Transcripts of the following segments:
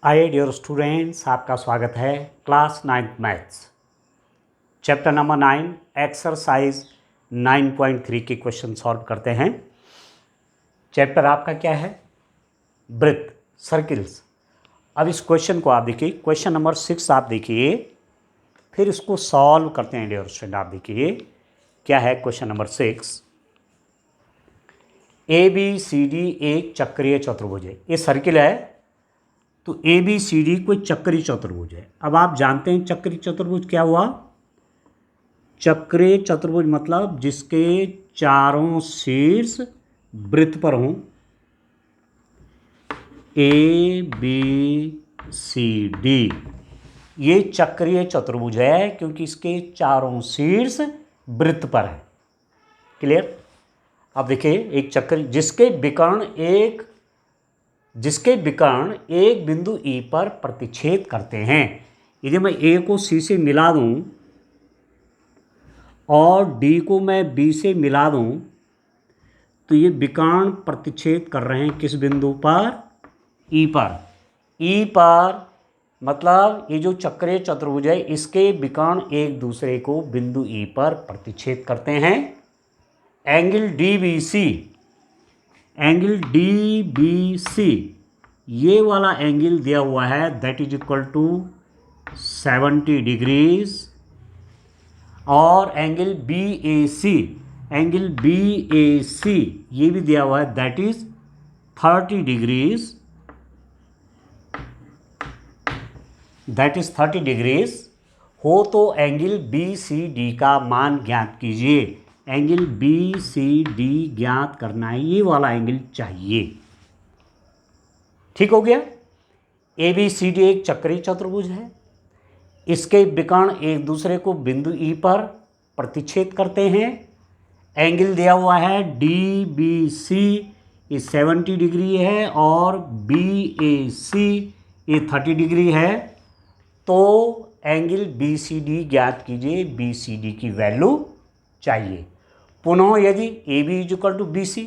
Hi dear students, आपका स्वागत है class 9th maths chapter number 9 exercise 9.3 के क्वेश्चन सॉल्व करते हैं। चैप्टर आपका क्या है? वृत्त, सर्किल्स। अब इस क्वेश्चन को आप देखिए, क्वेश्चन नंबर 6 आप देखिए, फिर इसको सॉल्व करते हैं डियर स्टूडेंट। आप देखिए क्या है क्वेश्चन नंबर 6। ABCD एक चक्रीय चतुर्भुज है। ये सर्किल है तो ABCD कोई चक्रीय चतुर्भुज है। अब आप जानते हैं चक्रीय चतुर्भुज क्या हुआ? चक्रीय चतुर्भुज मतलब जिसके चारों शीर्ष वृत्त पर हों। ABCD ये चक्रीय चतुर्भुज है क्योंकि इसके चारों शीर्ष वृत्त पर है। क्लियर? अब देखिए एक चक्र जिसके विकर्ण एक बिंदु E पर प्रतिच्छेद करते हैं। यदि मैं A को C से मिला दूं और D को मैं B से मिला दूं तो ये विकर्ण प्रतिच्छेद कर रहे हैं किस बिंदु पर? E पर। E पर मतलब ये जो चक्रीय चतुर्भुज है इसके विकर्ण एक दूसरे को बिंदु E पर प्रतिच्छेद करते हैं। एंगल DBC ये वाला एंगल दिया हुआ है, that is equal to 70 degrees. और एंगल BAC ये भी दिया हुआ है, दैट इज 30 डिग्रीज। हो तो एंगल BCD का मान ज्ञात कीजिए। एंगल BCD ज्ञात करना है, ये वाला एंगल चाहिए। ठीक हो गया? ABCD एक चक्रीय चतुर्भुज है, इसके विकर्ण एक दूसरे को बिंदु E पर प्रतिच्छेद करते हैं। एंगल दिया हुआ है DBC ये 70 डिग्री है और BAC ये 30 डिग्री है। तो एंगल BCD ज्ञात कीजिए, BCD की वैल्यू चाहिए। पुनः यदि AB इक्वल टू BC,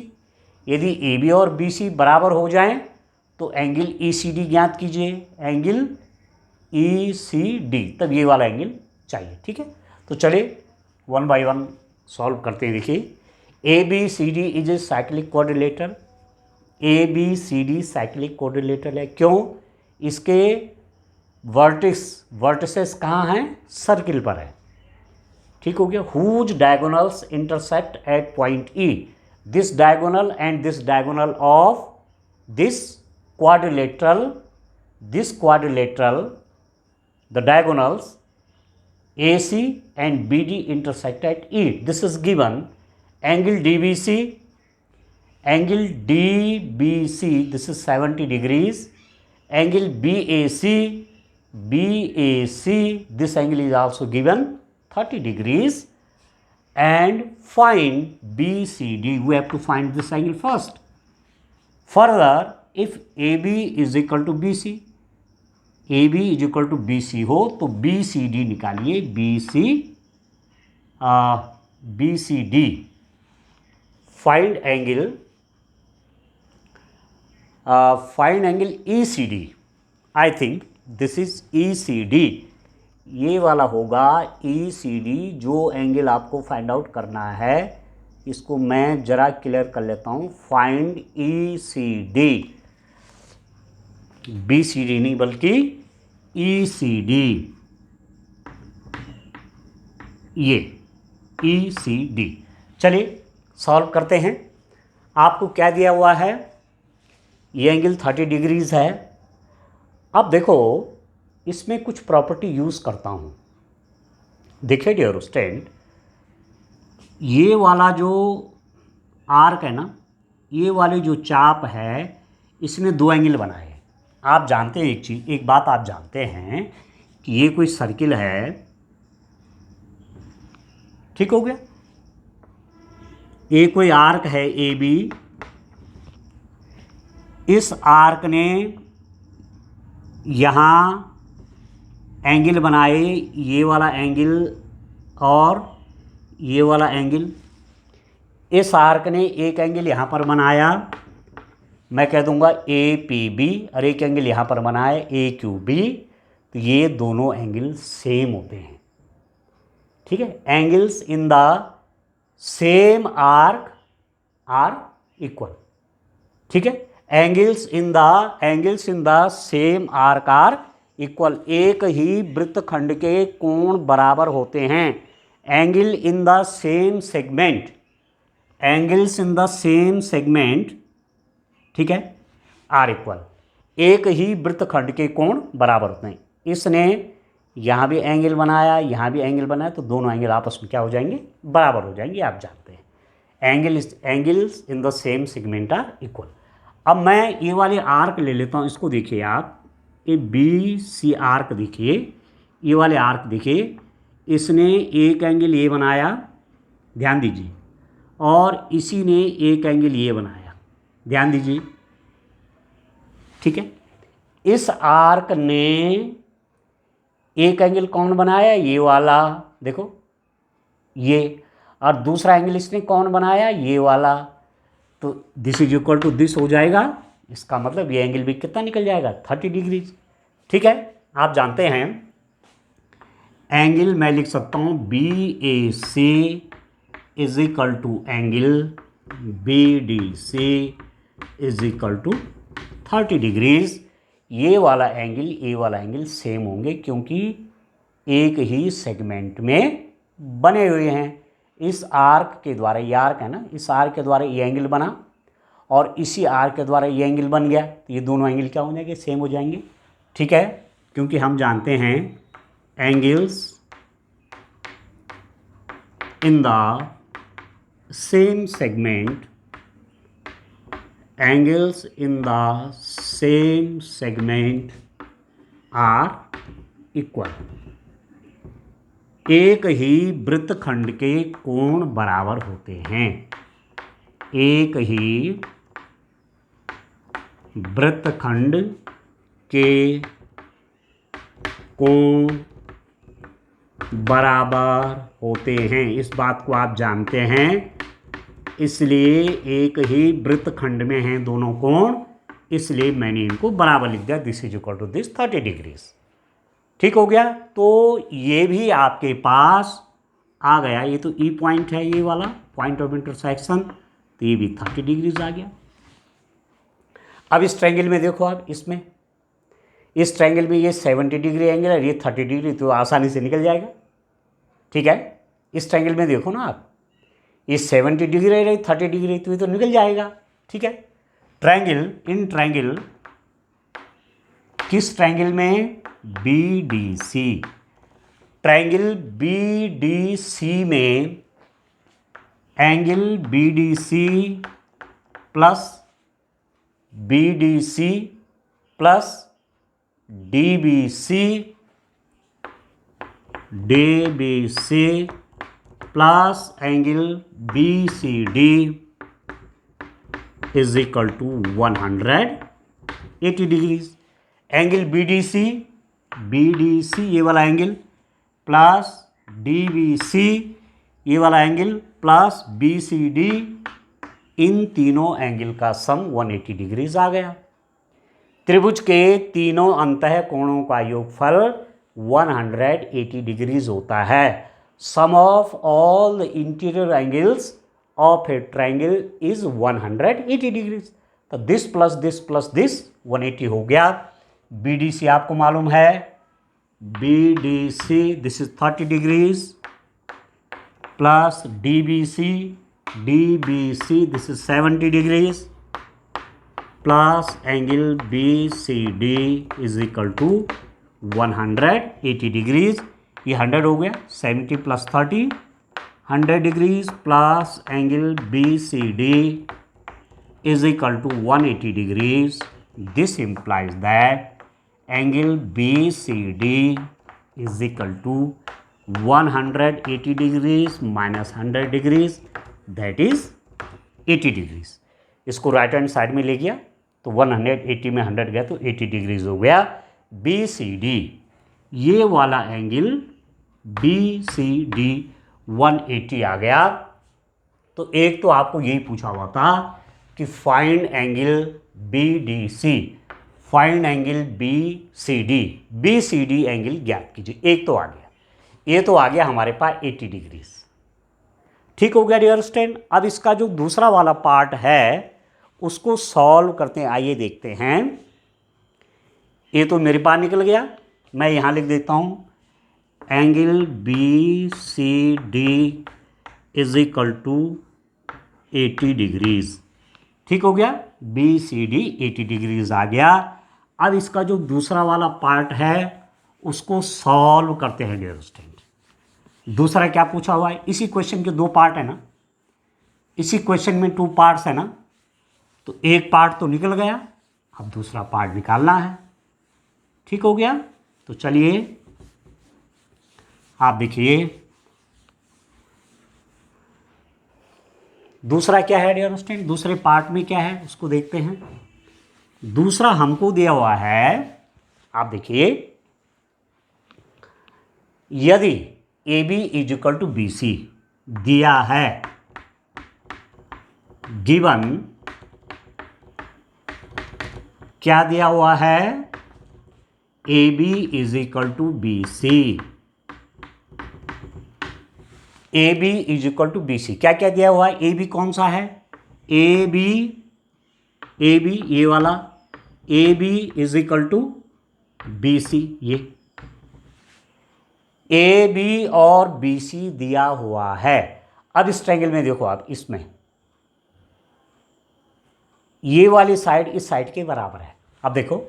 यदि AB और BC बराबर हो जाएं तो एंगल ECD ज्ञात कीजिए। एंगल ECD तब ये वाला एंगल चाहिए। ठीक है, तो चलिए वन बाय वन सॉल्व करते हैं। देखिए ABCD is a cyclic quadrilateral. ABCD cyclic quadrilateral है। क्यों? इसके वर्टिसेस कहाँ हैं? सर्किल पर है। ठीक हो गया? Whose diagonals intersect at point E। This diagonal and this diagonal of this quadrilateral, the diagonals AC and BD intersect at E. This is given. Angle DBC, this is 70 degrees. Angle BAC, this angle is also given 30 degrees. And find BCD. We have to find this angle first. Further, if AB is equal to BC हो तो BCD निकालिए। BCD find angle ECD। I think this is ECD, ये वाला होगा ECD। जो angle आपको find out करना है इसको मैं जरा क्लियर कर लेता हूं। फाइंड ECD, BCD नहीं बल्कि ECD, ये ECD। चलिए सॉल्व करते हैं। आपको क्या दिया हुआ है? ये एंगल 30 डिग्रीज है। अब देखो इसमें कुछ प्रॉपर्टी यूज करता हूं। देखिए डियर स्टूडेंट, ये वाला जो आर्क है ना, ये वाली जो चाप है इसने दो एंगल बनाए। आप जानते हैं एक बात आप जानते हैं कि ये कोई सर्किल है। ठीक हो गया? ये कोई आर्क है AB। इस आर्क ने यहाँ एंगल बनाए, ये वाला एंगल और ये वाला एंगल। इस आर्क ने एक एंगल यहाँ पर बनाया, मैं कह दूंगा ए पी बी, और एक एंगल यहाँ पर बना है ए क्यू बी, तो ये दोनों एंगल सेम होते हैं। ठीक है, angles in the same arc are equal. ठीक है, angles in the same arc are equal. एक ही वृत्तखंड के कोण बराबर होते हैं। Angle in the same segment, angles in the same segment, ठीक है, आर इक्वल। एक ही वृत्तखंड के कोण बराबर होते हैं। इसने यहाँ भी एंगल बनाया, यहाँ भी एंगल बनाया, तो दोनों एंगल आपस में क्या हो जाएंगे, बराबर हो जाएंगे, आप जानते हैं। Angles in the same segment are equal. अब मैं ये वाले आर्क ले लेता हूँ, इसको देखिए आप, ये बी सी आर्क देखिए, ये वाले आर्क देखिए, इसने एक एंगल ये बनाया, ध्यान दीजिए, और इसी ने एक एंगल ये बनाया, ध्यान दीजिए। ठीक है, इस आर्क ने एक एंगल कौन बनाया, ये वाला देखो ये, और दूसरा एंगल इसने कौन बनाया, ये वाला, तो this is equal to this हो जाएगा। इसका मतलब ये एंगल भी कितना निकल जाएगा, 30 डिग्री। ठीक है, आप जानते हैं एंगल मैं लिख सकता हूँ B A C is equal to angle B D C is equal to 30 degrees. ये वाला एंगल, ये वाला एंगल सेम होंगे, क्योंकि एक ही सेगमेंट में बने हुए हैं। इस आर्क के द्वारा, ये आर्क है ना, इस आर्क के द्वारा ये एंगल बना, और इसी आर्क के द्वारा ये एंगल बन गया, तो ये दोनों एंगल क्या हो जाएंगे, सेम हो जाएंगे। ठीक है, क्योंकि हम जानते हैं angles in the same segment, angles in the same segment are equal. एक ही वृत्तखंड के कोण बराबर होते हैं। एक ही वृत्तखंड के कोण बराबर होते हैं, इस बात को आप जानते हैं। इसलिए एक ही वृत्तखंड में हैं दोनों कोण, इसलिए मैंने इनको बराबर लिख दिया, this is equal to this 30 degrees. ठीक हो गया, तो ये भी आपके पास आ गया। ये तो ई पॉइंट है, ये वाला पॉइंट ऑफ इंटरसेक्शन, तो ये भी 30 डिग्रीज आ गया। अब इस ट्रायंगल में देखो आप, इसमें इस ट्रायंगल में ये 70 डिग्री एंगल है, ये 30 डिग्री, तो आसानी से निकल जाएगा। ठीक है, इस ट्रायंगल में देखो ना आप, ये 70 डिग्री रही, 30 डिग्री, तो ये तो निकल जाएगा। ठीक है, ट्रायंगल, इन ट्रायंगल, किस ट्रायंगल में, B D C, triangle B D C में angle B D C plus B D C plus D B C, D B C plus angle B C D is equal to 180 degrees. Angle B D C ये वाला angle plus D B C ये वाला angle plus B C D, इन तीनों angle का सम 180 degrees आ गया। त्रिभुज के तीनों अंतः कोणों का योगफल 180 डिग्रीज होता है। Sum of all the interior angles of a triangle is 180 degrees. तो दिस प्लस 180 हो गया। BDC आपको मालूम है, BDC this is 30 degrees plus DBC this is 70 degrees plus angle BCD is equal to 180 degrees. ये 100 हो गया, 70 plus 30 100 degrees plus angle BCD is equal to 180 degrees. This implies that angle BCD is equal to 180 degrees minus 100 degrees, that is 80 degrees। इसको right hand side में ले गया तो 180 में 100 गया तो 80 डिग्रीज हो गया। BCD ये वाला एंगल BCD 180 आ गया। तो एक तो आपको यही पूछा हुआ था कि find angle BDC, find angle BCD, BCD angle ज्ञात कीजिए। एक तो आ गया, ये तो आ गया हमारे पास 80 डिग्रीज। ठीक हो गया डियर स्टूडेंट। अब इसका जो दूसरा वाला पार्ट है उसको सॉल्व करते हैं। आइए देखते हैं। ये तो मेरे पास निकल गया, मैं यहाँ लिख देता हूँ angle BCD is equal to 80 degrees. ठीक हो गया, BCD 80 डिग्रीज आ गया। अब इसका जो दूसरा वाला पार्ट है उसको सॉल्व करते हैं डियर स्टूडेंट। दूसरा क्या पूछा हुआ है, इसी क्वेश्चन के दो पार्ट है ना, इसी क्वेश्चन में 2 पार्ट्स है ना, तो एक पार्ट तो निकल गया, अब दूसरा पार्ट निकालना है। ठीक हो गया, तो चलिए आप देखिए दूसरा क्या है डियर स्टूडेंट, दूसरे पार्ट में क्या है उसको देखते हैं। दूसरा हमको दिया हुआ है, आप देखिए, यदि AB is equal to BC दिया है, गिवन क्या दिया हुआ है, AB is equal to BC, AB is equal to BC। क्या क्या दिया हुआ है, AB कौन सा है, AB ये वाला, AB is equal to BC, ये AB और BC दिया हुआ है। अब इस ट्रायंगल में देखो आप, इसमें ये वाली साइड इस साइड के बराबर है। अब देखो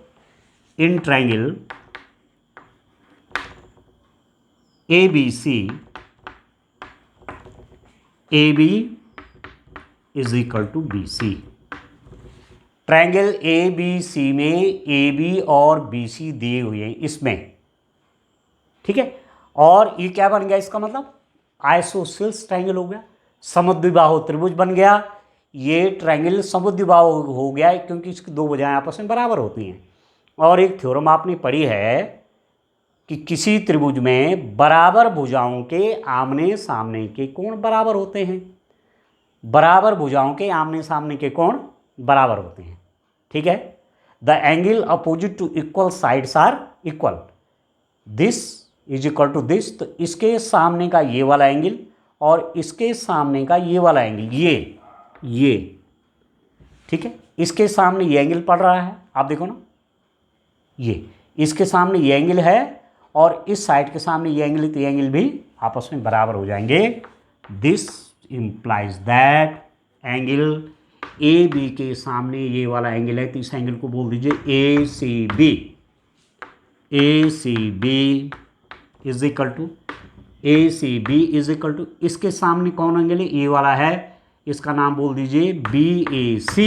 in triangle ABC, AB is equal to BC। Triangle ABC में AB और BC दिए हुए हैं इसमें, ठीक है। और ये क्या बन गया, इसका मतलब आइसोसेल्स ट्रायंगल हो गया, समद्विबाहु त्रिभुज बन गया। ये ट्रायंगल समद्विबाहु हो गया क्योंकि इसकी दो भुजाएं आपस में बराबर होती हैं। और एक थ्योरम आपने पढ़ी है कि किसी त्रिभुज में बराबर भुजाओं के आमने सामने के कोण बराबर होते हैं, बराबर भुजाओं के आमने सामने के कोण बराबर होते हैं, ठीक है। The angle opposite to equal sides are equal, this is equal to this. तो इसके सामने का ये वाला एंगल और इसके सामने का ये वाला एंगल, ये ठीक है, इसके सामने ये एंगल पड़ रहा है, आप देखो ना, ये इसके सामने ये एंगल है और इस साइड के सामने ये एंगल, तो ये एंगल भी आपस में बराबर हो जाएंगे। This implies that angle AB के सामने ये वाला एंगल है, तो इस एंगल को बोल दीजिए ACB। ACB is equal to, ACB is equal to, इसके सामने कौन एंगल है, ये वाला है, इसका नाम बोल दीजिए BAC।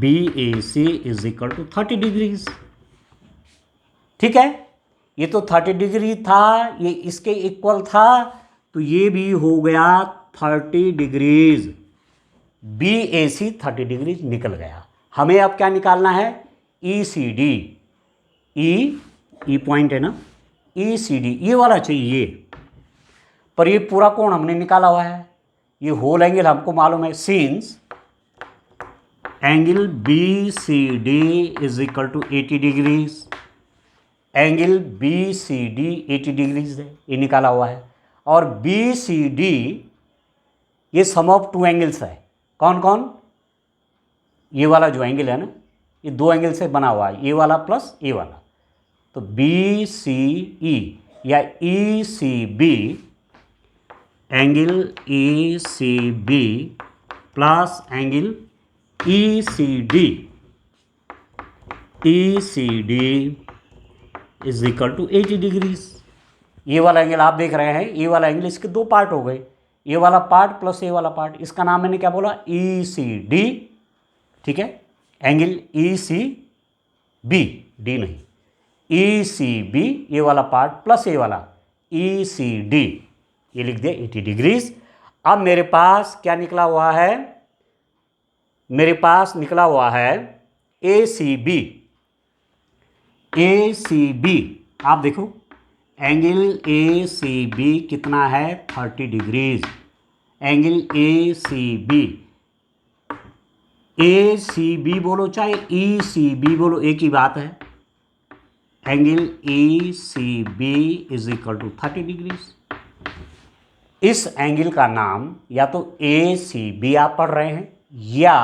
BAC is equal to 30 degrees, ठीक है। ये तो 30 डिग्री था, ये इसके इक्वल था, तो ये भी हो गया 30 डिग्रीज। BAC 30 डिग्रीज निकल गया। हमें अब क्या निकालना है, ECD, E पॉइंट है ना, ECD ये वाला चाहिए, पर ये पूरा कोण हमने निकाला हुआ है, ये होल एंगल हमको मालूम है। Since angle BCD is equal to 80 degrees, angle BCD 80 degrees है, ये निकाला हुआ है। और BCD ये सम ऑफ 2 एंगल्स है, कौन कौन, ये वाला जो एंगल है ना, ये 2 एंगल से बना हुआ है, ये वाला प्लस ये वाला। तो BCE या ECB, angle ECB plus angle ECD is equal to 80 degrees. ये वाला एंगल आप देख रहे हैं, ये वाला एंगल, इसके 2 पार्ट हो गए, ये वाला पार्ट प्लस ये वाला पार्ट, इसका नाम मैंने क्या बोला, ECD, ठीक है। एंगल ECB, D नहीं, ECB ये वाला पार्ट प्लस ये वाला ECD, ये लिख दिया 80 डिग्रीज। अब मेरे पास क्या निकला हुआ है, मेरे पास निकला हुआ है ACB। आप देखो एंगल ACB कितना है, 30 डिग्रीज। एंगल ACB ए सी बी बोलो चाहे ई सी बी बोलो, एक ही बात है। Angle E C B is equal to 30 degrees. इस एंगल का नाम या तो ए सी बी आप पढ़ रहे हैं या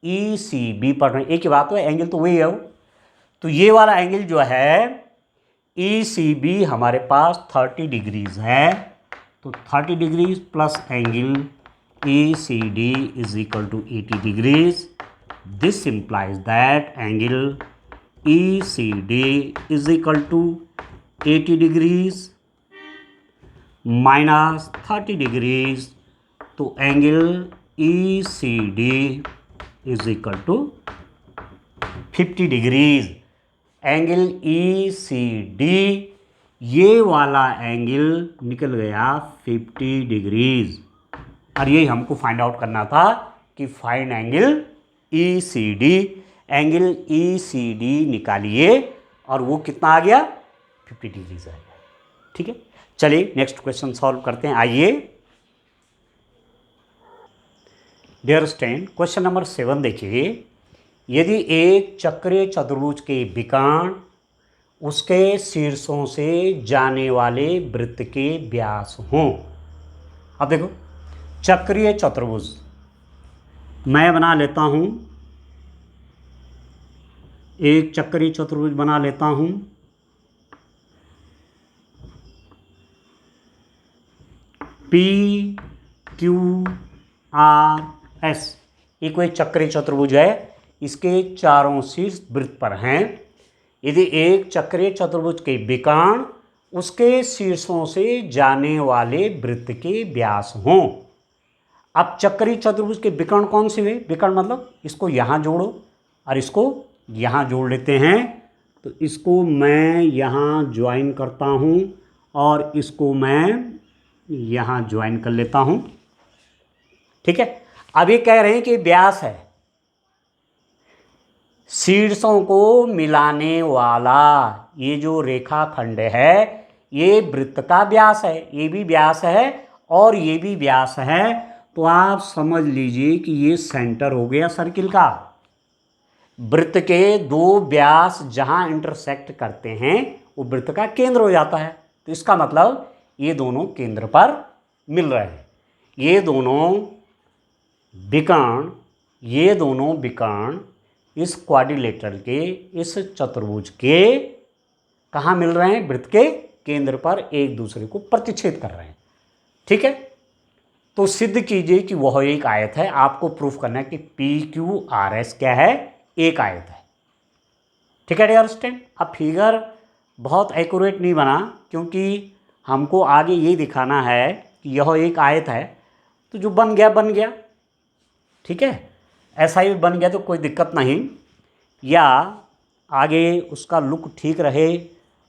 ई सी बी पढ़ रहे हैं, एक ही बात है, एंगल तो वही है। तो ये वाला एंगल जो है ई सी बी हमारे पास 30 डिग्रीज है, तो 30 degrees plus angle E C D is equal to 80 degrees. This implies that angle ECD is equal to 80 degrees minus 30 degrees, तो angle ECD is equal to 50 degrees. Angle ECD ये वाला angle निकल गया 50 degrees, और ये हमको find out करना था कि find angle ECD। Angle ECD निकालिए और वो कितना आ गया, 50 डिग्रीज आ गया। ठीक है, चलिए नेक्स्ट क्वेश्चन सॉल्व करते हैं। आइए डियर स्टूडेंट, क्वेश्चन नंबर 7 देखिए। यदि एक चक्रीय चतुर्भुज के विकर्ण उसके शीर्षों से जाने वाले वृत्त के व्यास हों। अब देखो, चक्रीय चतुर्भुज मैं बना लेता हूं, एक चक्रीय चतुर्भुज बना लेता हूं। पी क्यू आर एस, ये कोई चक्रीय चतुर्भुज है, इसके चारों शीर्ष वृत्त पर हैं। यदि एक चक्रीय चतुर्भुज के विकर्ण उसके शीर्षों से जाने वाले वृत्त के व्यास हों। अब चक्रीय चतुर्भुज के विकर्ण कौन से हुए, विकर्ण मतलब इसको यहाँ जोड़ो और इसको यहाँ जोड़ लेते हैं, तो इसको मैं यहाँ ज्वाइन करता हूँ और इसको मैं यहाँ ज्वाइन कर लेता हूँ। ठीक है, अब ये कह रहे हैं कि व्यास है, शीर्षों को मिलाने वाला ये जो रेखाखंड है ये वृत्त का व्यास है, ये भी व्यास है और ये भी व्यास है। तो आप समझ लीजिए कि ये सेंटर हो गया सर्किल का। वृत्त के दो व्यास जहां इंटरसेक्ट करते हैं वो वृत्त का केंद्र हो जाता है। तो इसका मतलब ये दोनों केंद्र पर मिल रहे हैं। ये दोनों विकर्ण इस क्वाड्रिलेटरल के, इस चतुर्भुज के कहाँ मिल रहे हैं, वृत्त के केंद्र पर एक दूसरे को प्रतिच्छेद कर रहे हैं। ठीक है, तो सिद्ध कीजिए कि वह एक आयत है। आपको प्रूफ करना है कि पी क्यू आर एस क्या है, एक आयत है। ठीक है डियर स्टूडेंट, अब फिगर बहुत एक्यूरेट नहीं बना क्योंकि हमको आगे ये दिखाना है कि यह एक आयत है, तो जो बन गया बन गया। ठीक है, ऐसा ही बन गया तो कोई दिक्कत नहीं, या आगे उसका लुक ठीक रहे,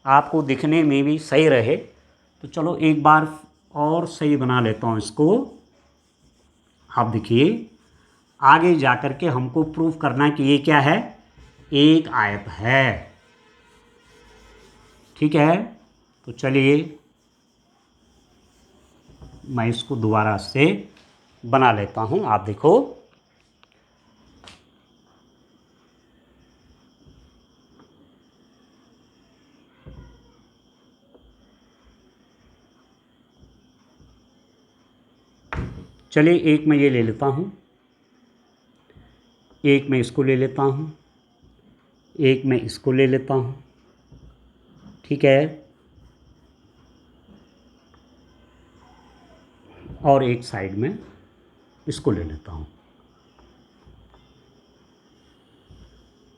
आपको दिखने में भी सही रहे, तो चलो एक बार और सही बना लेता हूँ इसको। आप देखिए, आगे जाकर के हमको प्रूफ करना है कि ये क्या है, एक आयत है। ठीक है, तो चलिए मैं इसको दोबारा से बना लेता हूँ। आप देखो, चलिए एक मैं ये ले लेता हूँ, एक मैं इसको ले लेता हूँ, एक मैं इसको ले लेता हूँ। ठीक है, और एक साइड में इसको ले लेता हूँ।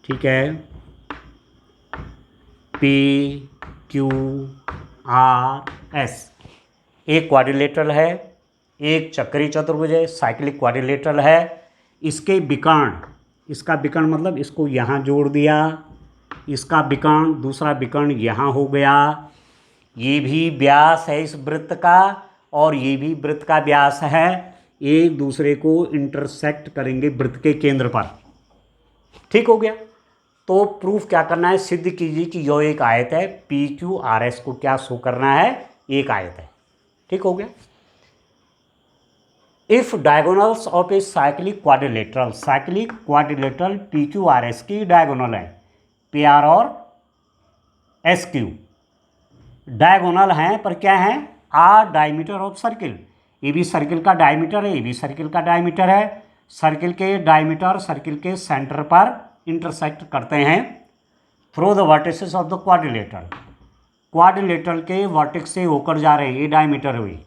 ठीक है, पी क्यू आर एस एक क्वाड्रिलेटरल है, एक चक्रीय चतुर्भुज है, साइक्लिक क्वाड्रिलेटरल है। इसके विकर्ण, इसका विकर्ण मतलब इसको यहाँ जोड़ दिया, इसका विकर्ण दूसरा विकर्ण यहाँ हो गया। ये भी व्यास है इस वृत्त का और ये भी वृत्त का व्यास है, एक दूसरे को इंटरसेक्ट करेंगे वृत्त के केंद्र पर। ठीक हो गया, तो प्रूफ क्या करना है, सिद्ध कीजिए कि यह एक आयत है। पी क्यू आर एस को क्या शो करना है, एक आयत है। ठीक हो गया। If diagonals of a cyclic quadrilateral P Q R S की डायगोनल है, पी आर और एस क्यू डायगोनल हैं, पर क्या है, are diameter of circle, A B circle का डायमीटर है, ए बी सर्किल का डायमीटर है, सर्किल के डायमीटर सर्किल के सेंटर पर इंटरसेक्ट करते हैं through the vertices of the quadrilateral के वर्टेक्स से होकर जा रहे हैं, ये डायमीटर हुई,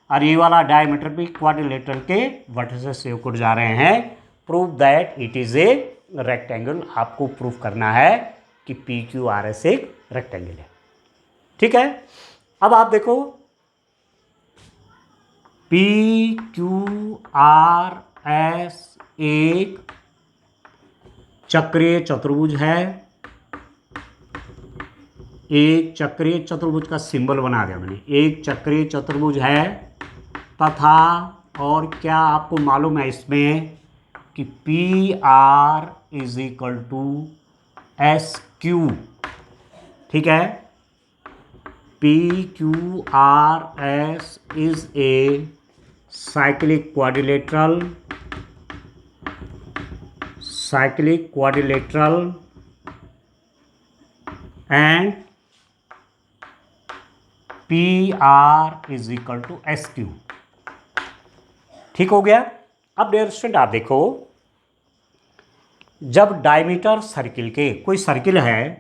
और ये वाला डायमीटर भी क्वाड्रिलेटरल के वर्टिसेस से होकर जा रहे हैं। Prove that it is a rectangle, आपको प्रूफ करना है कि पी क्यू आर एस एक रेक्टेंगल है। ठीक है, अब आप देखो पी क्यू आर एस एक चक्रीय चतुर्भुज है, एक चक्रीय चतुर्भुज का सिंबल बना दिया मैंने, एक चक्रीय चतुर्भुज है तथा, और क्या आपको मालूम है इसमें कि P R is equal to S Q. ठीक है, P Q R S is a cyclic quadrilateral and P R is equal to S Q. ठीक हो गया। अब डियर स्टूडेंट आप देखो, जब डायमीटर सर्किल के, कोई सर्किल है,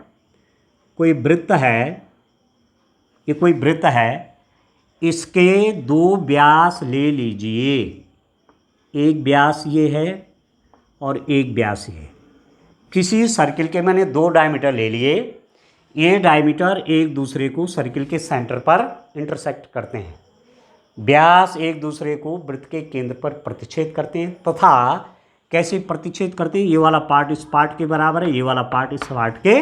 कोई वृत्त है, ये कोई वृत्त है, इसके दो व्यास ले लीजिए, एक व्यास ये है और एक व्यास ये है। किसी सर्किल के मैंने दो डायमीटर ले लिए, ये डायमीटर एक दूसरे को सर्किल के सेंटर पर इंटरसेक्ट करते हैं, व्यास एक दूसरे को वृत्त के केंद्र पर प्रतिच्छेद करते हैं, तथा कैसे प्रतिच्छेद करते हैं, ये वाला पार्ट इस पार्ट के बराबर है, ये वाला पार्ट इस पार्ट के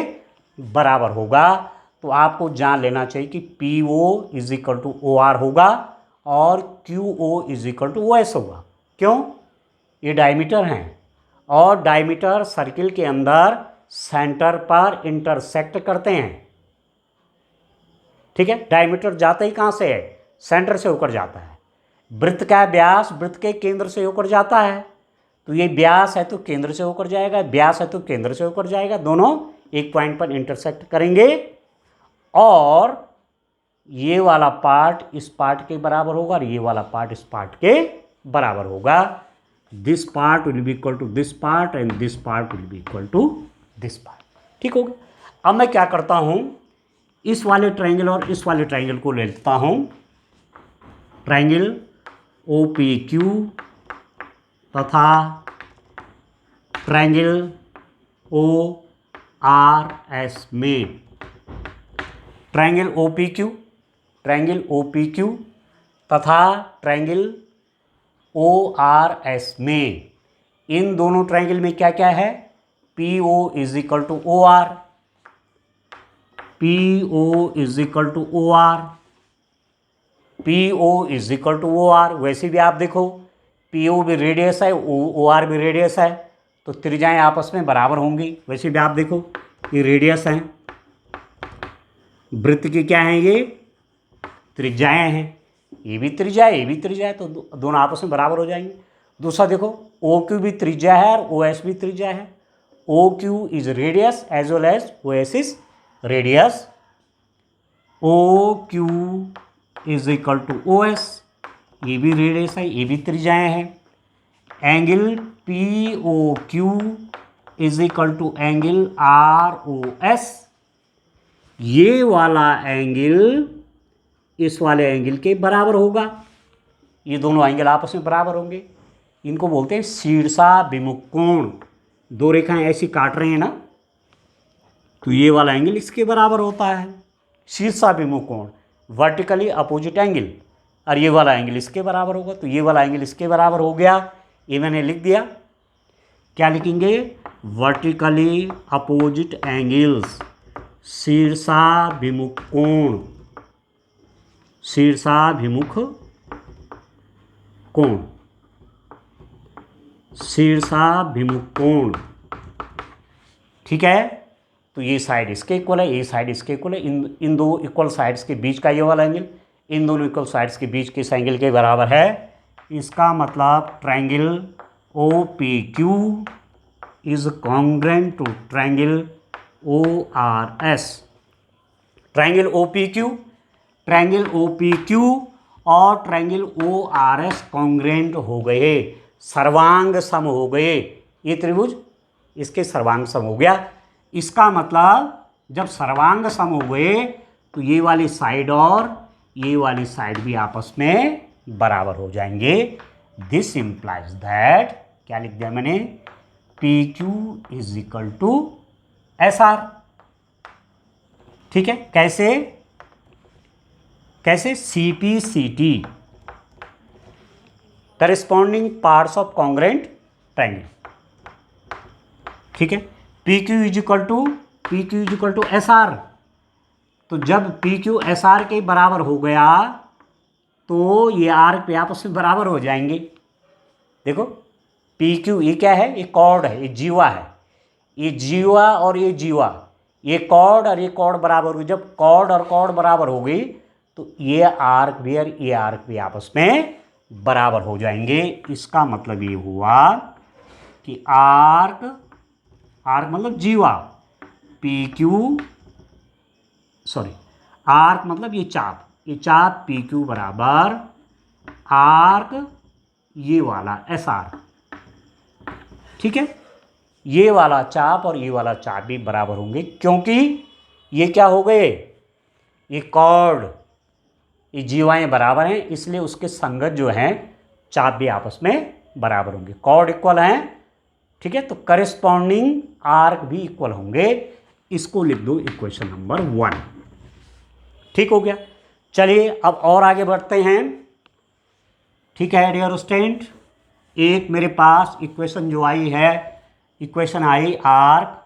बराबर होगा। तो आपको जान लेना चाहिए कि P O is equal to O R होगा और Q O is equal to O S होगा। क्यों? ये डायमीटर हैं और डायमीटर सर्किल के अंदर सेंटर पर इंटरसेक्ट करते हैं। ठीक है, डायमीटर जाता ही कहाँ से है? सेंटर से होकर जाता है। वृत्त का व्यास वृत्त के केंद्र से होकर जाता है, तो ये व्यास है तो केंद्र से होकर जाएगा, व्यास है तो केंद्र से होकर जाएगा, दोनों एक पॉइंट पर इंटरसेक्ट करेंगे और ये वाला पार्ट इस पार्ट के बराबर होगा और ये वाला पार्ट इस पार्ट के बराबर होगा। This part will be equal to this part and this part will be equal to this part. ठीक हो गया। अब मैं क्या करता हूं, इस वाले ट्रायंगल और इस वाले ट्रायंगल को ले लेता हूं, ट्रायंगल ओ पी क्यू तथा ट्रायंगल ओ आर एस में, ट्रायंगल ओ पी क्यू तथा ट्रायंगल ओ आर एस में, इन दोनों ट्रायंगल में क्या क्या है? P O is equal to O R, P O is equal to O R, P O is equal to O R. वैसे भी आप देखो पी ओ भी रेडियस है, ओ आर भी रेडियस है, तो त्रिज्याएं आपस में बराबर होंगी। वैसे भी आप देखो ये रेडियस हैं, वृत्त की क्या हैं? ये त्रिज्याएं हैं, ये भी त्रिज्या है, ये भी त्रिज्या है, तो दोनों आपस में बराबर हो जाएंगे। दूसरा देखो ओ क्यू भी त्रिज्या है और ओ एस भी त्रिज्या है। O Q is radius as well as O S is radius. O Q is equal to O S, ये भी रेडियस है, ये भी त्रिज्याएं हैं। Angle P O Q is equal to angle R O S, ये वाला एंगल इस वाले एंगल के बराबर होगा। ये दोनों एंगल आपस में बराबर होंगे, इनको बोलते हैं शीर्षाभिमुख कोण। दो रेखाएं ऐसी काट रहे हैं ना, तो ये वाला एंगल इसके बराबर होता है, शीर्षाभिमुख कोण, वर्टिकली अपोजिट एंगल, और ये वाला एंगल इसके बराबर होगा, तो ये वाला एंगल इसके बराबर हो गया। ये मैंने लिख दिया। क्या लिखेंगे? वर्टिकली अपोजिट एंगल्स, शीर्षाभिमुख कोण, शीर्षाभिमुख कोण, शीर्षाभिमुख कोण। ठीक है, तो ये साइड इसके इक्वल है, ये साइड इसके इक्वल है, इन दो इक्वल साइड्स के बीच का ये वाला एंगल इन दोनों इक्वल साइड्स के बीच के इस एंगल के बराबर है। इसका मतलब triangle O P Q is congruent to triangle O R S. Triangle O P Q और triangle O R S congruent हो गए, सर्वांग सम हो गए। ये त्रिभुज इसके सर्वांग सम हो गया। इसका मतलब जब सर्वांग सम हो गए तो ये वाली साइड और ये वाली साइड भी आपस में बराबर हो जाएंगे। दिस इंप्लाइज दैट, क्या लिख दिया मैंने, P Q is equal to S R. ठीक है, कैसे कैसे, C P C T, corresponding parts of congruent triangle. ठीक है, P Q is equal to S R. तो जब पी क्यू एस आर के बराबर हो गया तो ये आर्क पे आपस में बराबर हो जाएंगे। देखो पी क्यू ये क्या है, ये कॉर्ड है, ये जीवा है, ये जीवा और ये जीवा, ये कॉर्ड और ये कॉर्ड बराबर हुई। जब कॉर्ड और कॉर्ड बराबर हो गई तो ये आर्क भी और ये आर्क भी आपस में बराबर हो जाएंगे। इसका मतलब ये हुआ कि आर्क मतलब जीवा, पी क्यू सॉरी आर्क मतलब ये चाप पी क्यू बराबर आर्क ये वाला एस आर। ठीक है, ये वाला चाप और ये वाला चाप भी बराबर होंगे, क्योंकि ये क्या हो गए, ये कॉर्ड, ये जीवाएं बराबर हैं, इसलिए उसके संगत जो हैं चाप भी आपस में बराबर होंगे। कॉर्ड इक्वल हैं, ठीक है, तो करेस्पॉन्डिंग आर्क भी इक्वल होंगे। इसको लिख दो इक्वेशन नंबर 1। ठीक हो गया। चलिए अब और आगे बढ़ते हैं। ठीक है डियर स्टूडेंट, एक मेरे पास इक्वेशन जो आई है, equation I arc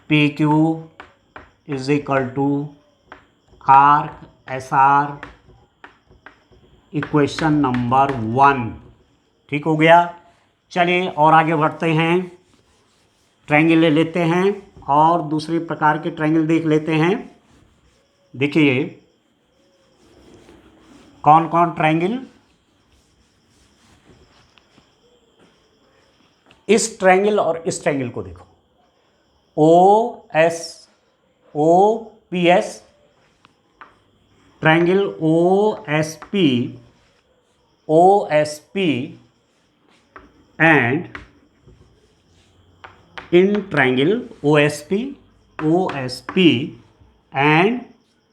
P Q is equal to arc S R, equation number 1। ठीक हो गया। चलिए और आगे बढ़ते हैं, ट्रायंगल ले लेते हैं और दूसरे प्रकार के ट्रायंगल देख लेते हैं। देखिए कौन कौन ट्रायंगल, इस ट्रायंगल और इस ट्रायंगल को देखो, O P S, triangle O S P and in triangle O S P and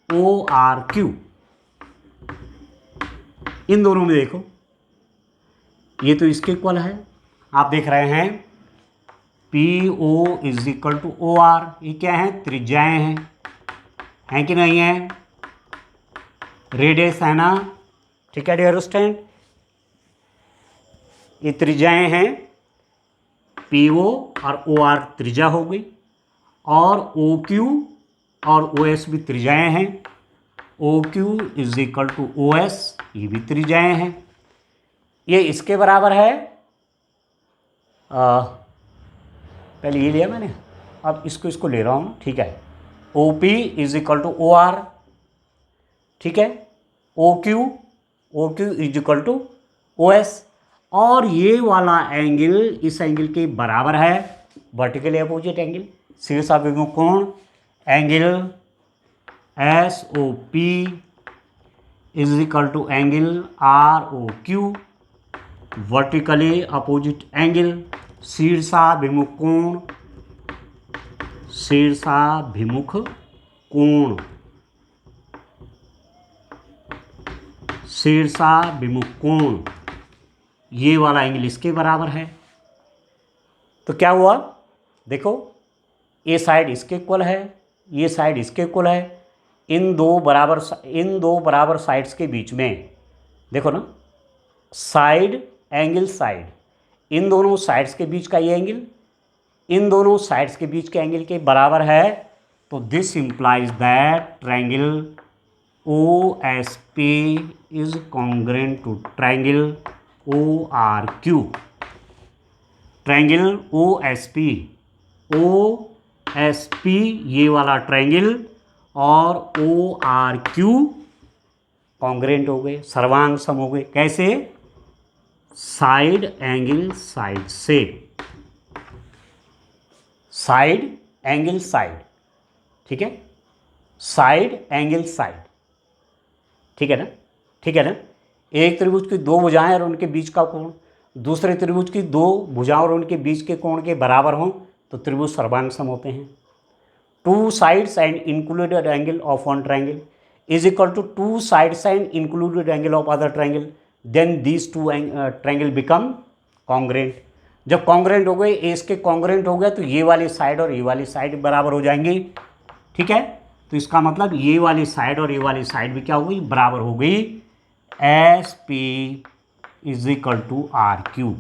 O R Q. इन दोनों में देखो, ये तो इसके इक्वल है, आप देख रहे हैं P O is equal to O R. ये क्या है, त्रिज्याएं हैं कि नहीं है, रेडियस है ना। ठीक है डियर स्टूडेंट, ये त्रिज्याएं हैं, पी ओ और ओ आर त्रिज्या हो गई, और ओ क्यू और ओ एस भी त्रिज्याएं हैं। O Q is equal to O S, ये भी त्रिज्याएं हैं। ये इसके बराबर है, पहले ये लिया मैंने, अब इसको ले रहा हूँ। ठीक है, O P is equal to O R, ठीक है, O Q is equal to O S, और ये वाला एंगल इस एंगल के बराबर है, वर्टिकली अपोजिट एंगल, शीर्षाभिमुख कोण, angle S O P is equal to angle R O Q, vertically opposite angle, शीर्षाभिमुख कोण, शीर्षाभिमुख कोण, ये वाला एंगल इसके बराबर है। तो क्या हुआ, देखो ये साइड इसके इक्वल है, ये साइड इसके इक्वल है। इन दो बराबर साइड्स के बीच में देखो ना, साइड एंगल साइड, इन दोनों साइड्स के बीच का ये एंगल इन दोनों साइड्स के बीच के एंगल के बराबर है। तो this implies that triangle O S P is congruent to triangle O R Q. Triangle O S P ये वाला ट्रायंगल और ओ आर क्यू कॉन्ग्रेंट हो गए, सर्वांग सम हो गए। कैसे? साइड एंगल साइड से, साइड एंगल साइड, ठीक है, साइड एंगल साइड, ठीक है ना, ठीक है ना। एक त्रिभुज की दो भुजाएं और उनके बीच का कोण दूसरे त्रिभुज की दो भुजाओं और उनके बीच के कोण के बराबर हों तो त्रिभुज सर्वांग सम होते हैं। Two sides and included angle of one triangle is equal to two sides and included angle of other triangle, then these two triangle become congruent. जब कॉन्ग्रेंट हो गए, ए इसके कॉन्ग्रेंट हो गया तो ये वाली साइड और ये वाली साइड बराबर हो जाएंगी, ठीक है। तो इसका मतलब ये वाली साइड और ये वाली साइड भी क्या हो गई? बराबर हो गई। S P is equal to R Q,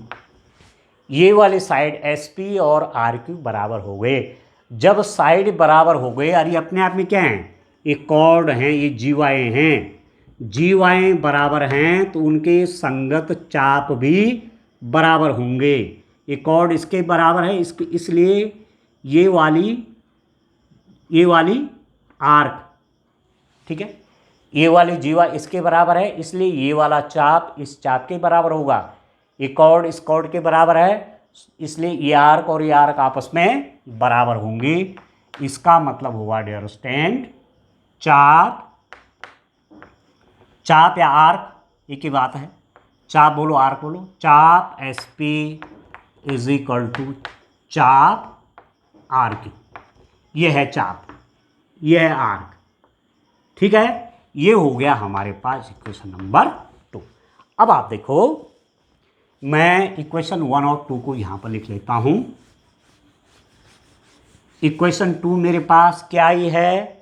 ये वाली साइड एस पी और आर क्यू बराबर हो गए। जब साइड बराबर हो गए, और ये अपने आप में क्या हैं? ये कॉर्ड हैं, ये जीवाएँ हैं, जीवाएँ बराबर हैं तो उनके संगत चाप भी बराबर होंगे। ये कॉर्ड इसके बराबर है, इसके, इसलिए ये वाली आर्क, ठीक है, ये वाली जीवा इसके बराबर है, इसलिए ये वाला चाप इस चाप के बराबर होगा। ये कॉर्ड इस कॉर्ड के बराबर है, इसलिए ये आर्क और ये आर्क आपस में बराबर होंगे। इसका मतलब हुआ डियर स्टूडेंट, चाप या आर्क एक ही बात है। चाप बोलो, आर्क बोलो। चाप S P is equal to चाप आर क्यू। ये है चाप, ये है आर्क, ठीक है। ये हो गया हमारे पास इक्वेशन नंबर 2। अब आप देखो, मैं इक्वेशन 1 और 2 को यहां पर लिख लेता हूं। इक्वेशन 2 मेरे पास क्या ही है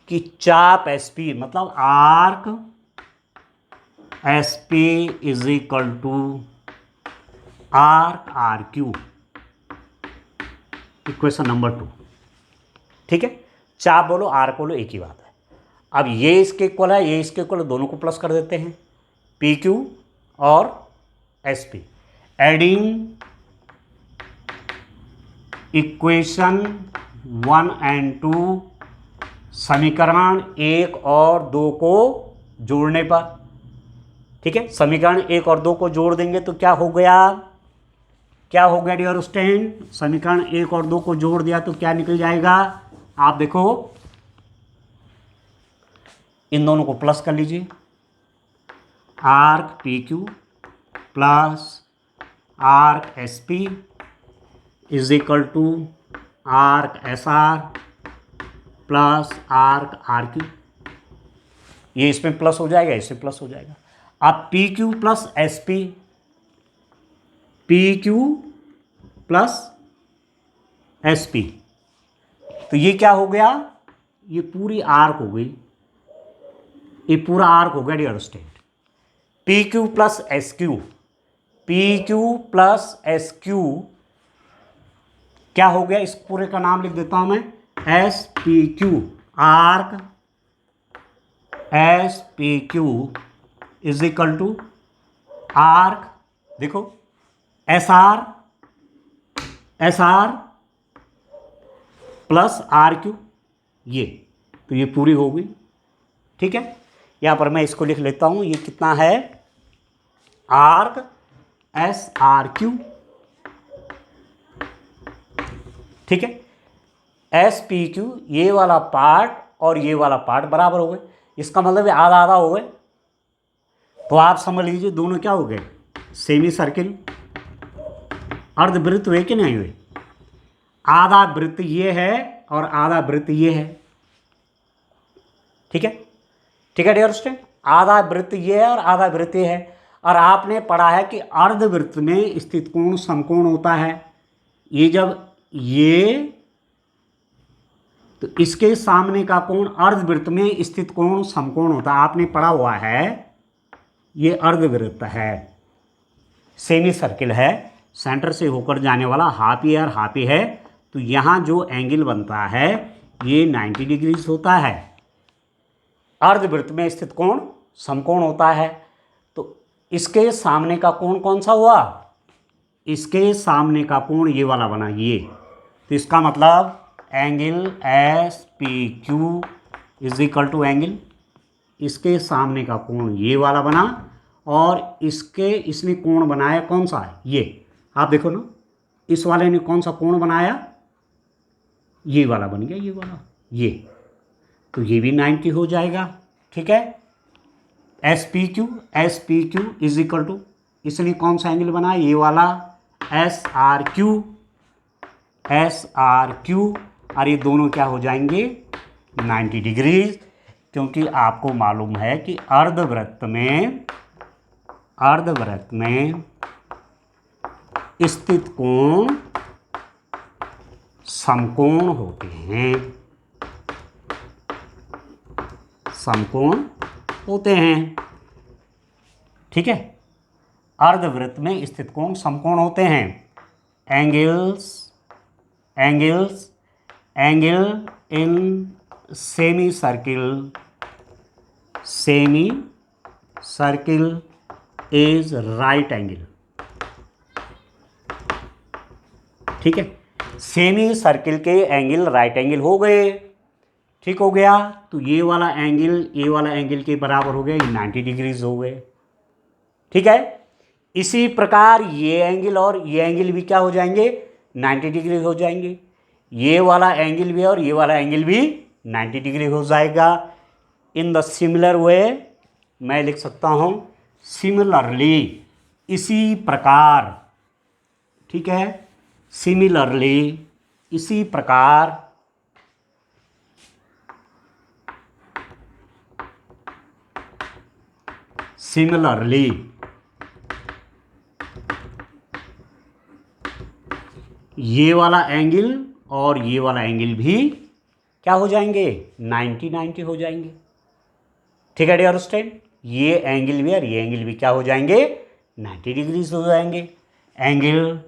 कि चाप एस पी मतलब arc S P is equal to arc R Q, equation number 2, ठीक है। चाप बोलो, आर्क बोलो, एक ही बात है। अब ये इसके इक्वल है, ये इसके इक्वल है, दोनों को प्लस कर देते हैं, पी क्यू और S P. Adding equation 1 and 2, समीकरण 1 और 2 को जोड़ने पर, ठीक है। समीकरण 1 और 2 को जोड़ देंगे तो क्या हो गया? क्या हो गया डियर स्टूडेंट? समीकरण 1 और 2 को जोड़ दिया तो क्या निकल जाएगा? आप देखो, इन दोनों को प्लस कर लीजिए, arc P Q plus arc S P is equal to arc S R plus arc R Q. ये इसमें प्लस हो जाएगा, इसमें प्लस हो जाएगा। अब P Q plus S P, P Q plus S P, तो ये क्या हो गया? ये पूरी आर्क हो गई, ये पूरा आर्क हो गया dear student. P Q plus S Q, P Q plus S Q क्या हो गया? इस पूरे का नाम लिख देता हूं मैं, S P Q. Arc S P Q is equal to arc, देखो, S R plus R Q, ये तो ये पूरी हो गई, ठीक है। यहां पर मैं इसको लिख लेता हूं, ये कितना है? आर्क एस आर क्यू, ठीक है। एस पी क्यू, ये वाला पार्ट और ये वाला पार्ट बराबर हो गए, इसका मतलब आधा आधा हो गए। तो आप समझ लीजिए दोनों क्या हो गए? सेमी सर्किल, अर्धवृत्त हुए कि नहीं हुए? आधा वृत्त ये है और आधा वृत्त ये है, ठीक है, ठीक है डियर स्टूडेंट। आधा वृत्त ये है और आधा वृत्त ये है। और आपने पढ़ा है कि अर्धवृत्त में स्थित कोण समकोण होता है। ये जब ये, तो इसके सामने का कोण अर्धवृत्त में स्थित कोण समकोण होता है, आपने पढ़ा हुआ है। ये अर्धवृत्त है, सेमी सर्किल है, सेंटर से होकर जाने वाला हाफ ई और हाफ ई है। तो यहाँ जो एंगल बनता है ये 90 डिग्रीज होता है। अर्धवृत्त में स्थित कोण समकोण होता है। तो इसके सामने का कोण कौन सा हुआ? इसके सामने का कोण ये वाला बना, ये। तो इसका मतलब angle S P Q is equal to angle इसके सामने का कोण ये वाला बना, और इसने कोण बनाया कौन सा है, ये आप देखो ना, इस वाले ने कौन सा कोण बनाया, ये वाला बन गया, ये वाला, ये, तो ये भी 90 हो जाएगा। ठीक है, S P Q is equal to, इसने कौन सा एंगल बनाया, ये वाला, एस आर क्यू, और ये दोनों क्या हो जाएंगे 90 डिग्रीज, क्योंकि आपको मालूम है कि अर्धवृत्त में स्थित कोण समकोण होते हैं, समकोण होते हैं। ठीक है, अर्धवृत्त में स्थित कोण समकोण होते हैं। Angle in semi circle is right angle. ठीक है, सेमी सर्किल के एंगल राइट एंगल हो गए। ठीक हो गया, तो ये वाला एंगल के बराबर हो गया, ये 90 डिग्रीज हो गए। ठीक है, इसी प्रकार ये एंगल और ये एंगल भी क्या हो जाएंगे 90 डिग्री हो जाएंगे, ये वाला एंगल भी और ये वाला एंगल भी 90 डिग्री हो जाएगा। इन द सिमिलर वे मैं लिख सकता हूँ सिमिलरली, इसी प्रकार। ठीक है, सिमिलरली इसी प्रकार ये वाला एंगल और ये वाला एंगल भी क्या हो जाएंगे 90 हो जाएंगे। ठीक है डियर स्टूडेंट, ये एंगल भी और ये एंगल भी क्या हो जाएंगे 90 डिग्रीज हो जाएंगे। Angle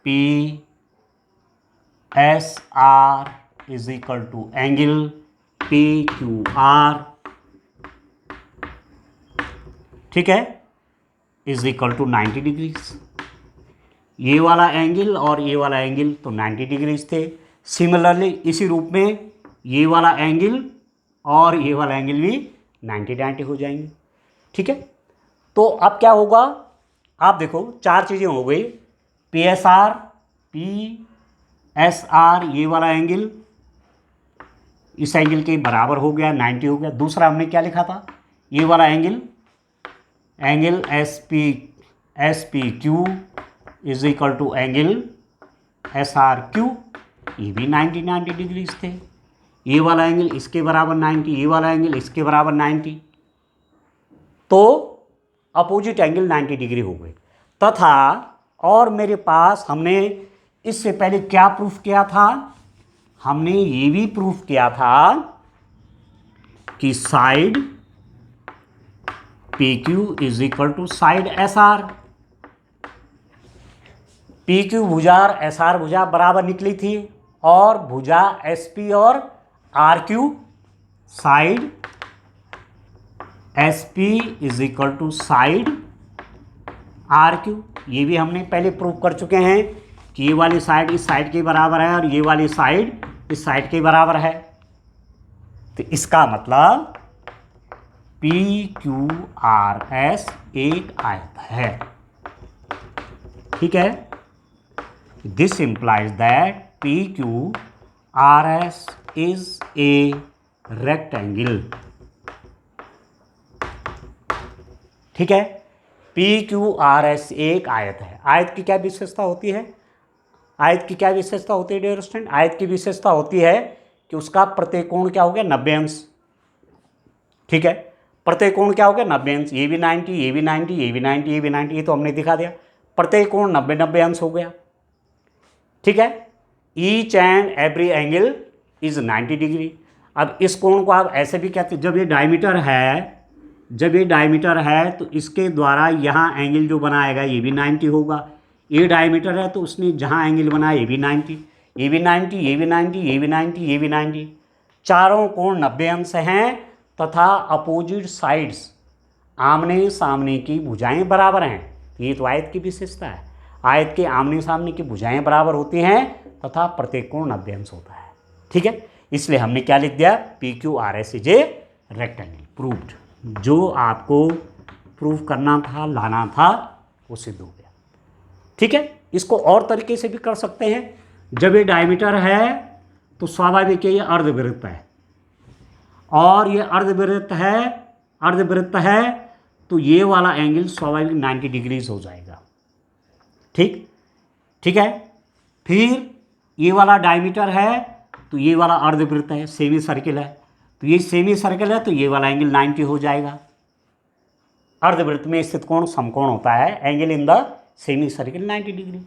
P S R is equal to angle P Q R, ठीक है, इज इक्वल टू 90 डिग्रीज। ये वाला एंगल और ये वाला एंगल तो 90 डिग्रीज थे। सिमिलरली इसी रूप में ये वाला एंगल और ये वाला एंगल भी 90 हो जाएंगे। ठीक है, तो अब क्या होगा, आप देखो चार चीज़ें हो गई, पी एस आर ये वाला एंगल इस एंगल के बराबर हो गया, 90 हो गया। दूसरा हमने क्या लिखा था, ये वाला angle S P Q is equal to angle S R Q, ये भी 90 डिग्रीज थे। ये वाला एंगल इसके बराबर 90, ये वाला एंगल इसके बराबर 90, तो अपोजिट एंगल 90 डिग्री हो गए। तथा और मेरे पास हमने इससे पहले क्या प्रूफ किया था, हमने ये भी प्रूफ किया था कि side P Q is equal to side S R. P Q भुजा और एस आर भुजा बराबर निकली थी, और भुजा एस पी और R Q side S P is equal to side R Q. ये भी हमने पहले प्रूव कर चुके हैं कि ये वाली साइड इस साइड के बराबर है और ये वाली साइड इस साइड के बराबर है। तो इसका मतलब पी क्यू आर एस एक आयत है। ठीक है, this implies that P Q R S is a rectangle. ठीक है, पी क्यू आर एस एक आयत है। आयत की क्या विशेषता होती है, आयत की क्या विशेषता होती है डियर स्टूडेंट, आयत की विशेषता होती है कि उसका प्रत्येक कोण क्या हो गया 90 अंश। ठीक है, प्रत्येक कोण क्या हो गया 90 अंश, ये भी 90, ये भी 90, ये भी 90, ये भी 90, ये तो हमने दिखा दिया, प्रत्येक कोण 90 अंश हो गया। ठीक है, each and every angle is 90 degree. अब इस कोण को आप ऐसे भी कहते हैं, जब ये डायमीटर है तो इसके द्वारा यहाँ एंगल जो बनाएगा ये भी 90 होगा। ये डायमीटर है तो उसने जहाँ एंगल बनाया ये भी 90, ये भी 90, ये भी 90, ये भी 90, ये भी 90, चारों कोण 90 अंश हैं। तथा अपोजिट साइड्स आमने सामने की भुजाएं बराबर हैं। ये तो आयत की विशेषता है, आयत के आमने सामने की भुजाएं बराबर होती हैं तथा प्रत्येक कोण 90 अंश होता है। ठीक है, इसलिए हमने क्या लिख दिया, P Q R S is a rectangle, proved. जो आपको प्रूव करना था, लाना था, वो सिद्ध हो गया। ठीक है, इसको और तरीके से भी कर सकते हैं। जब ये डायमीटर है तो स्वाभाविक है ये अर्धवृत्त है, और ये अर्धवृत्त है तो ये वाला एंगल स्वाभाविक 90 डिग्रीज हो जाएगा। ठीक है। फिर ये वाला डायमीटर है तो ये वाला अर्धवृत्त है, सेमी सर्किल है, तो ये सेमी सर्किल है तो ये वाला एंगल 90 हो जाएगा। अर्धवृत्त में स्थित कोण समकोण होता है, angle in the semi circle 90 degree.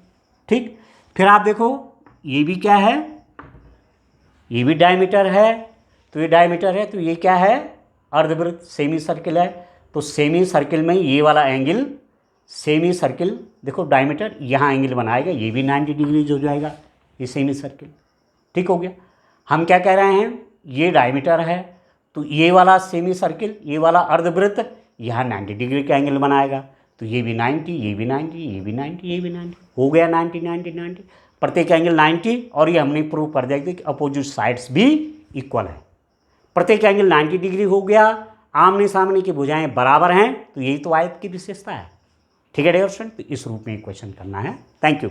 ठीक, फिर आप देखो ये भी क्या है, ये भी डायमीटर है, तो ये डायमीटर है तो ये क्या है, अर्धवृत्त, सेमी सर्किल है, तो सेमी सर्किल में ये वाला एंगल, सेमी सर्किल देखो डायमीटर यहाँ एंगल बनाएगा, ये भी 90 डिग्रीज हो जाएगा, ये सेमी सर्किल। ठीक हो गया। हम क्या कह रहे हैं, ये डायमीटर है तो ये वाला सेमी सर्किल, ये वाला अर्धवृत्त यहाँ 90 डिग्री का एंगल बनाएगा, तो ये भी 90, ये भी 90, ये भी 90, ये भी 90, हो गया 90 90 90, प्रत्येक एंगल 90। और ये हमने प्रूव कर दिया कि अपोजिट साइड्स भी इक्वल है, प्रत्येक एंगल 90 डिग्री हो गया, आमने सामने की भुजाएं बराबर हैं, तो यही तो आयत की विशेषता है। ठीक है डियर स्टूडेंट, तो इस रूप में क्वेश्चन करना है। Thank you.